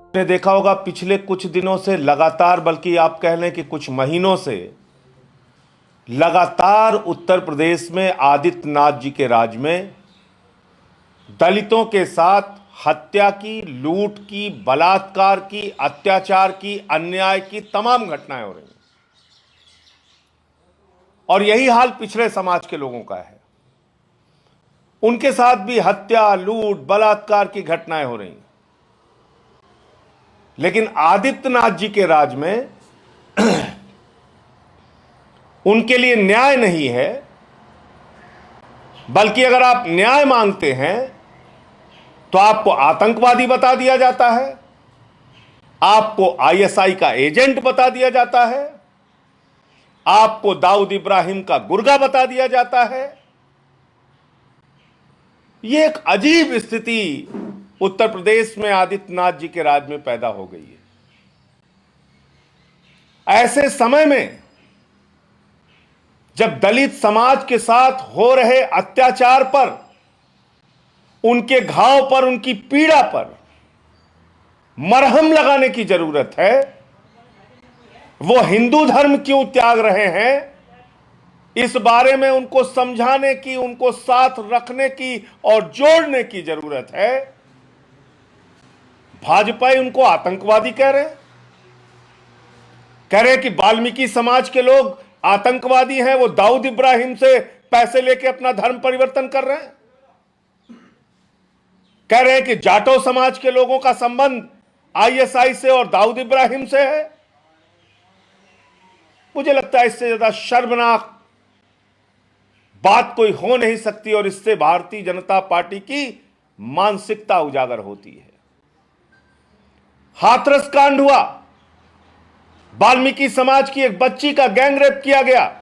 आपने देखा होगा पिछले कुछ दिनों से लगातार, बल्कि आप कह लें कि कुछ महीनों से लगातार उत्तर प्रदेश में आदित्यनाथ जी के राज में दलितों के साथ हत्या की, लूट की, बलात्कार की, अत्याचार की, अन्याय की तमाम घटनाएं हो रही हैं। और यही हाल पिछड़े समाज के लोगों का है। उनके साथ भी हत्या, लूट, बलात्कार की घटनाएं हो रही हैं। लेकिन आदित्यनाथ जी के राज में उनके लिए न्याय नहीं है, बल्कि अगर आप न्याय मांगते हैं तो आपको आतंकवादी बता दिया जाता है, आपको आईएसआई का एजेंट बता दिया जाता है, आपको दाऊद इब्राहिम का गुर्गा बता दिया जाता है। यह एक अजीब स्थिति उत्तर प्रदेश में आदित्यनाथ जी के राज में पैदा हो गई है। ऐसे समय में जब दलित समाज के साथ हो रहे अत्याचार पर, उनके घाव पर, उनकी पीड़ा पर मरहम लगाने की जरूरत है, वो हिंदू धर्म क्यों त्याग रहे हैं, इस बारे में उनको समझाने की, उनको साथ रखने की और जोड़ने की जरूरत है। भाजपा उनको आतंकवादी कह रहे हैं कि वाल्मीकि समाज के लोग आतंकवादी हैं, वो दाऊद इब्राहिम से पैसे लेके अपना धर्म परिवर्तन कर रहे हैं। कह रहे हैं कि जाटो समाज के लोगों का संबंध आईएसआई से और दाऊद इब्राहिम से है। मुझे लगता है इससे ज्यादा शर्मनाक बात कोई हो नहीं सकती और इससे भारतीय जनता पार्टी की मानसिकता उजागर होती है। हाथरस कांड हुआ, वाल्मीकि समाज की एक बच्ची का गैंगरेप किया गया,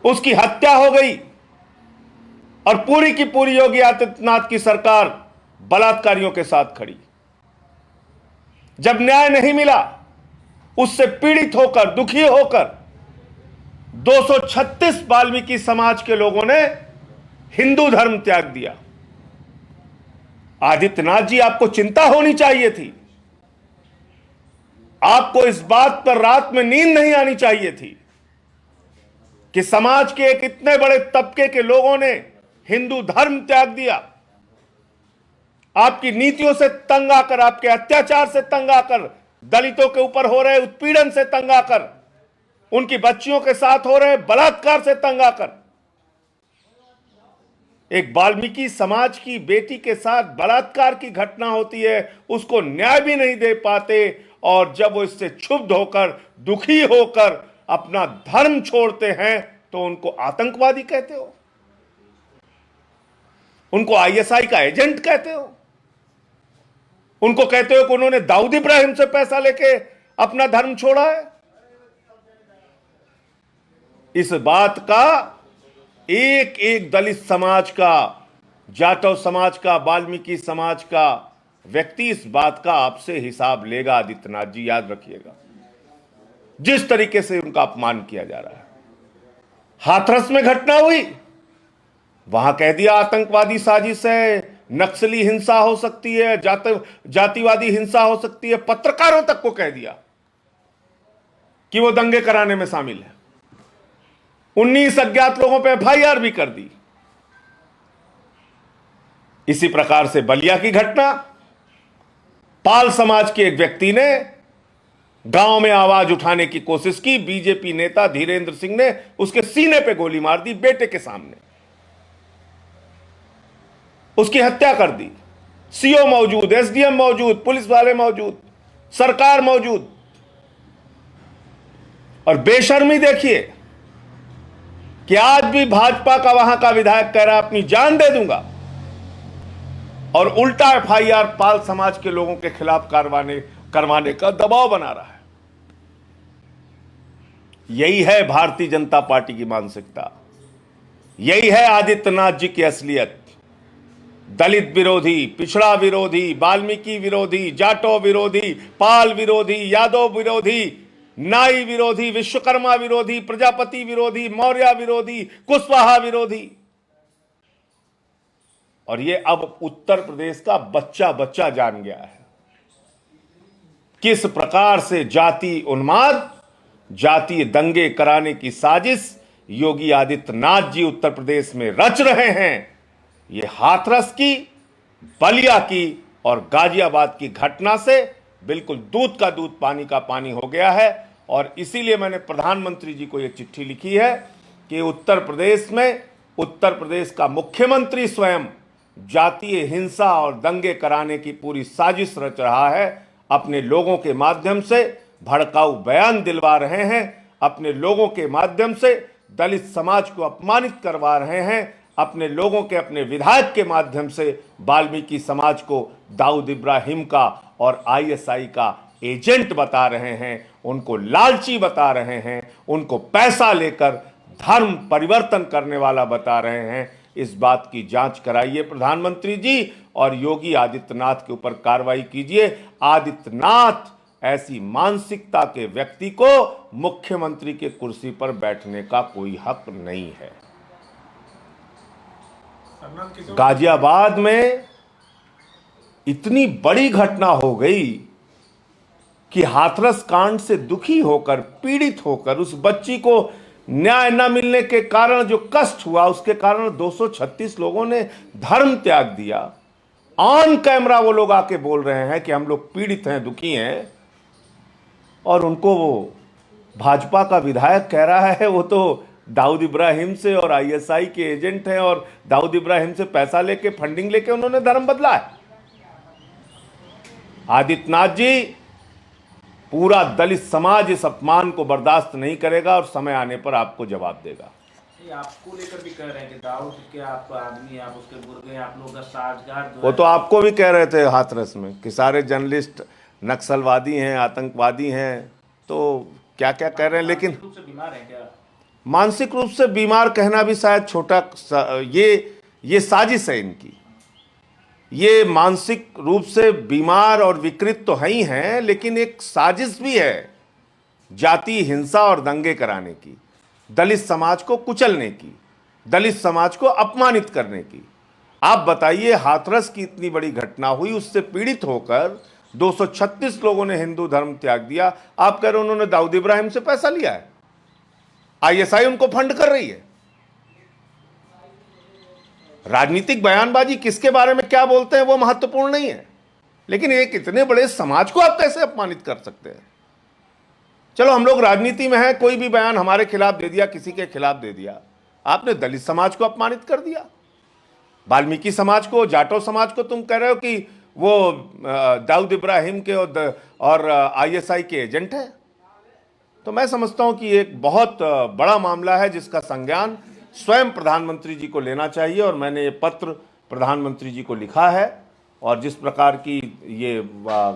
उसकी हत्या हो गई और पूरी की पूरी योगी आदित्यनाथ की सरकार बलात्कारियों के साथ खड़ी। जब न्याय नहीं मिला, उससे पीड़ित होकर, दुखी होकर 236 वाल्मीकि समाज के लोगों ने हिंदू धर्म त्याग दिया। आदित्यनाथ जी, आपको चिंता होनी चाहिए थी। आपको इस बात पर रात में नींद नहीं आनी चाहिए थी कि समाज के एक इतने बड़े तबके के लोगों ने हिंदू धर्म त्याग दिया। आपकी नीतियों से तंग आकर, आपके अत्याचार से तंग आकर, दलितों के ऊपर हो रहे उत्पीड़न से तंग आकर, उनकी बच्चियों के साथ हो रहे बलात्कार से तंग आकर, एक वाल्मीकि समाज की बेटी के साथ बलात्कार की घटना होती है, उसको न्याय भी नहीं दे पाते और जब वो इससे क्षुब्ध होकर, दुखी होकर अपना धर्म छोड़ते हैं तो उनको आतंकवादी कहते हो, उनको आईएसआई का एजेंट कहते हो, उनको कहते हो कि उन्होंने दाऊद इब्राहिम से पैसा लेके अपना धर्म छोड़ा है। इस बात का एक एक दलित समाज का, जाटव समाज का, वाल्मीकि समाज का व्यक्ति इस बात का आपसे हिसाब लेगा। आदित्यनाथ जी, याद रखिएगा, जिस तरीके से उनका अपमान किया जा रहा है। हाथरस में घटना हुई, वहां कह दिया आतंकवादी साजिश है, नक्सली हिंसा हो सकती है, जातिवादी हिंसा हो सकती है। पत्रकारों तक को कह दिया कि वो दंगे कराने में शामिल है। 19 अज्ञात लोगों पर एफआईआर भी कर दी। इसी प्रकार से बलिया की घटना, पाल समाज के एक व्यक्ति ने गांव में आवाज उठाने की कोशिश की, बीजेपी नेता धीरेन्द्र सिंह ने उसके सीने पे गोली मार दी, बेटे के सामने उसकी हत्या कर दी। सीओ मौजूद, एसडीएम मौजूद, पुलिस वाले मौजूद, सरकार मौजूद, और बेशर्मी देखिए कि आज भी भाजपा का वहां का विधायक कह रहा है अपनी जान दे दूंगा, और उल्टा एफआईआर पाल समाज के लोगों के खिलाफ करवाने का दबाव बना रहा है। यही है भारतीय जनता पार्टी की मानसिकता, यही है आदित्यनाथ जी की असलियत। दलित विरोधी, पिछड़ा विरोधी, वाल्मीकि विरोधी, जाटो विरोधी, पाल विरोधी, यादव विरोधी, नाई विरोधी, विश्वकर्मा विरोधी, प्रजापति विरोधी, मौर्य विरोधी, कुशवाहा विरोधी। और ये अब उत्तर प्रदेश का बच्चा बच्चा जान गया है। किस प्रकार से जाति उन्माद, जातीय दंगे कराने की साजिश योगी आदित्यनाथ जी उत्तर प्रदेश में रच रहे हैं, ये हाथरस की, बलिया की और गाजियाबाद की घटना से बिल्कुल दूध का दूध पानी का पानी हो गया है। और इसीलिए मैंने प्रधानमंत्री जी को यह चिट्ठी लिखी है कि उत्तर प्रदेश का मुख्यमंत्री स्वयं जातीय हिंसा और दंगे कराने की पूरी साजिश रच रहा है। अपने लोगों के माध्यम से भड़काऊ बयान दिलवा रहे हैं, अपने लोगों के माध्यम से दलित समाज को अपमानित करवा रहे हैं, अपने लोगों के, अपने विधायक के माध्यम से वाल्मीकि समाज को दाऊद इब्राहिम का और आईएसआई का एजेंट बता रहे हैं, उनको लालची बता रहे हैं, उनको पैसा लेकर धर्म परिवर्तन करने वाला बता रहे हैं। इस बात की जांच कराइए प्रधानमंत्री जी और योगी आदित्यनाथ के ऊपर कार्रवाई कीजिए। आदित्यनाथ ऐसी मानसिकता के व्यक्ति को मुख्यमंत्री के कुर्सी पर बैठने का कोई हक नहीं है। गाजियाबाद में इतनी बड़ी घटना हो गई कि हाथरस कांड से दुखी होकर, पीड़ित होकर, उस बच्ची को न्याय न मिलने के कारण जो कष्ट हुआ, उसके कारण 236 लोगों ने धर्म त्याग दिया। ऑन कैमरा वो लोग आके बोल रहे हैं कि हम लोग पीड़ित हैं, दुखी हैं, और उनको वो भाजपा का विधायक कह रहा है वो तो दाऊद इब्राहिम से और आईएसआई के एजेंट हैं और दाऊद इब्राहिम से पैसा लेके, फंडिंग लेके उन्होंने धर्म बदला है। आदित्यनाथ जी, पूरा दलित समाज इस अपमान को बर्दाश्त नहीं करेगा और समय आने पर आपको जवाब देगा। आपको लेकर भी कह रहे हैं कि दाऊद के आप आदमी, आप उसके गुर्गे, आप लोगों का साजगार। वो तो आपको भी कह रहे थे हाथरस में कि सारे जर्नलिस्ट नक्सलवादी हैं, आतंकवादी हैं, तो क्या क्या कह रहे हैं। लेकिन मानसिक रूप से बीमार हैं क्या? मानसिक रूप से बीमार कहना भी शायद छोटा, ये साजिश है इनकी। ये मानसिक रूप से बीमार और विकृत तो है ही हैं, लेकिन एक साजिश भी है जाति हिंसा और दंगे कराने की, दलित समाज को कुचलने की, दलित समाज को अपमानित करने की। आप बताइए, हाथरस की इतनी बड़ी घटना हुई, उससे पीड़ित होकर 236 लोगों ने हिंदू धर्म त्याग दिया। आप कह रहे उन्होंने दाऊद इब्राहिम से पैसा लिया है, आईएसआई उनको फंड कर रही है। राजनीतिक बयानबाजी किसके बारे में क्या बोलते हैं वो महत्वपूर्ण नहीं है, लेकिन एक इतने बड़े समाज को आप कैसे अपमानित कर सकते हैं। चलो हम लोग राजनीति में हैं, कोई भी बयान हमारे खिलाफ दे दिया, किसी के खिलाफ दे दिया, आपने दलित समाज को अपमानित कर दिया, वाल्मीकि समाज को, जाटव समाज को तुम कह रहे हो कि वो दाऊद इब्राहिम के और आईएसआई के एजेंट है। तो मैं समझता हूं कि एक बहुत बड़ा मामला है जिसका संज्ञान स्वयं प्रधानमंत्री जी को लेना चाहिए, और मैंने ये पत्र प्रधानमंत्री जी को लिखा है। और जिस प्रकार की ये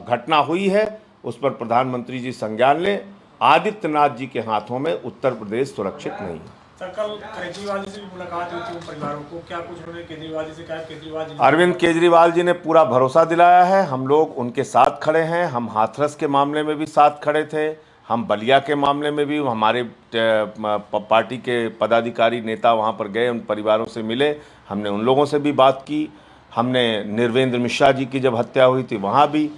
घटना हुई है उस पर प्रधानमंत्री जी संज्ञान लें। आदित्यनाथ जी के हाथों में उत्तर प्रदेश सुरक्षित नहीं है। सर, कल केजरीवाल जी से भी मुलाकात हुई थी, उन परिवारों को क्या कुछ उन्होंने केजरीवाल जी से कहा? केजरीवाल जी, अरविंद केजरीवाल जी ने पूरा भरोसा दिलाया है, हम लोग उनके साथ खड़े हैं। हम हाथरस के मामले में भी साथ खड़े थे, हम बलिया के मामले में भी, हमारे पार्टी के पदाधिकारी नेता वहाँ पर गए, उन परिवारों से मिले, हमने उन लोगों से भी बात की। हमने निर्वेंद्र मिश्रा जी की जब हत्या हुई थी वहाँ भी,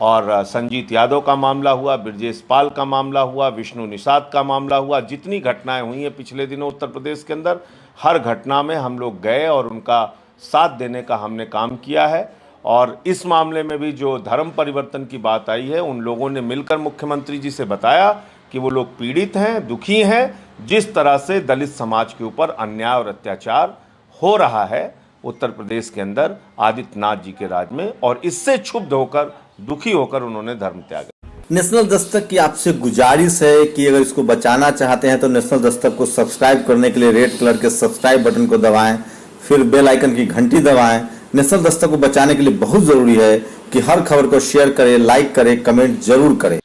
और संजीत यादव का मामला हुआ, ब्रजेश पाल का मामला हुआ, विष्णु निषाद का मामला हुआ, जितनी घटनाएं हुई हैं पिछले दिनों उत्तर प्रदेश के अंदर, हर घटना में हम लोग गए और उनका साथ देने का हमने काम किया है। और इस मामले में भी जो धर्म परिवर्तन की बात आई है, उन लोगों ने मिलकर मुख्यमंत्री जी से बताया कि वो लोग पीड़ित हैं, दुखी हैं, जिस तरह से दलित समाज के ऊपर अन्याय और अत्याचार हो रहा है उत्तर प्रदेश के अंदर आदित्यनाथ जी के राज में, और इससे क्षुब्ध होकर, दुखी होकर उन्होंने धर्म त्यागा। नेशनल दस्तक की आपसे गुजारिश है कि अगर इसको बचाना चाहते हैं तो नेशनल दस्तक को सब्सक्राइब करने के लिए रेड कलर के सब्सक्राइब बटन को दबाएं, फिर बेल आइकन की घंटी दबाएं। नेशनल दस्तक को बचाने के लिए बहुत जरूरी है कि हर खबर को शेयर करें, लाइक करें, कमेंट जरूर करें।